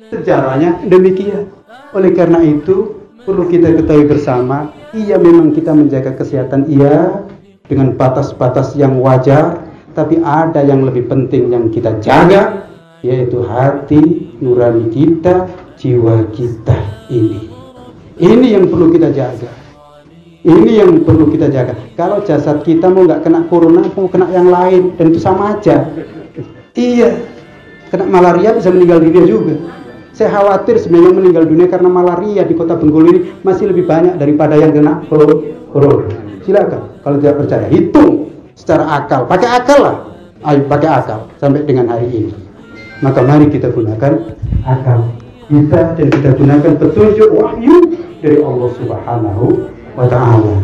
sejarahnya demikian. Oleh karena itu perlu kita ketahui bersama, iya memang kita menjaga kesehatan iya dengan batas-batas yang wajar, tapi ada yang lebih penting yang kita jaga, yaitu hati nurani kita, jiwa kita ini. Ini yang perlu kita jaga. Ini yang perlu kita jaga. Kalau jasad kita mau nggak kena corona, mau kena yang lain, dan itu sama aja. Iya, kena malaria bisa meninggal dunia juga. Saya khawatir sebenarnya meninggal dunia karena malaria di kota Bengkulu ini masih lebih banyak daripada yang kena corona. Silakan, kalau tidak percaya, hitung secara akal. Pakai akal lah. Ayo pakai akal sampai dengan hari ini. Maka mari kita gunakan akal kita dan kita gunakan petunjuk wahyu dari Allah Subhanahu wa ta'ala.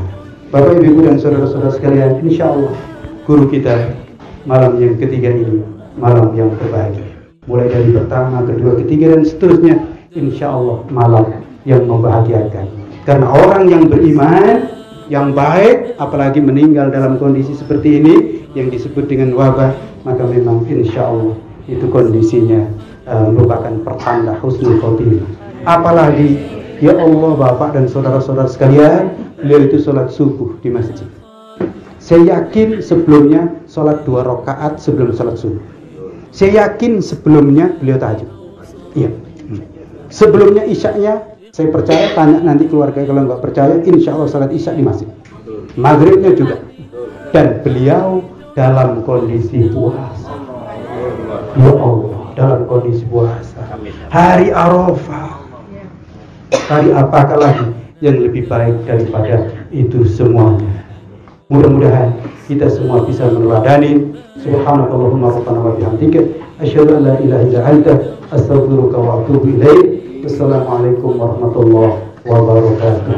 Bapak, Ibu dan saudara-saudara sekalian, insya Allah guru kita malam yang ketiga ini malam yang terbahagia. Mulai dari pertama, kedua, ketiga dan seterusnya, insya Allah malam yang membahagiakan. Karena orang yang beriman, yang baik, apalagi meninggal dalam kondisi seperti ini yang disebut dengan wabah, maka memang insya Allah itu kondisinya merupakan pertanda husnul khotimah. Apalagi ya Allah, Bapak dan saudara-saudara sekalian, beliau itu sholat subuh di masjid. Saya yakin sebelumnya sholat 2 rakaat sebelum sholat subuh. Saya yakin sebelumnya beliau tahajud. Iya. Sebelumnya isyaknya, saya percaya, tanya nanti keluarga kalau nggak percaya, insya Allah sholat isya di masjid. Maghribnya juga. Dan beliau dalam kondisi puasa. Ya Allah, dalam kondisi puasa. Hari Arafah. Hari apakah lagi yang lebih baik daripada itu semuanya? Mudah-mudahan kita semua bisa meneladani. Subhanakallahumma rabbana wa bihamdika asyhadu an la ilaha illa anta astaghfiruka wa atubu ilaik. Wassalamualaikum warahmatullahi wabarakatuh.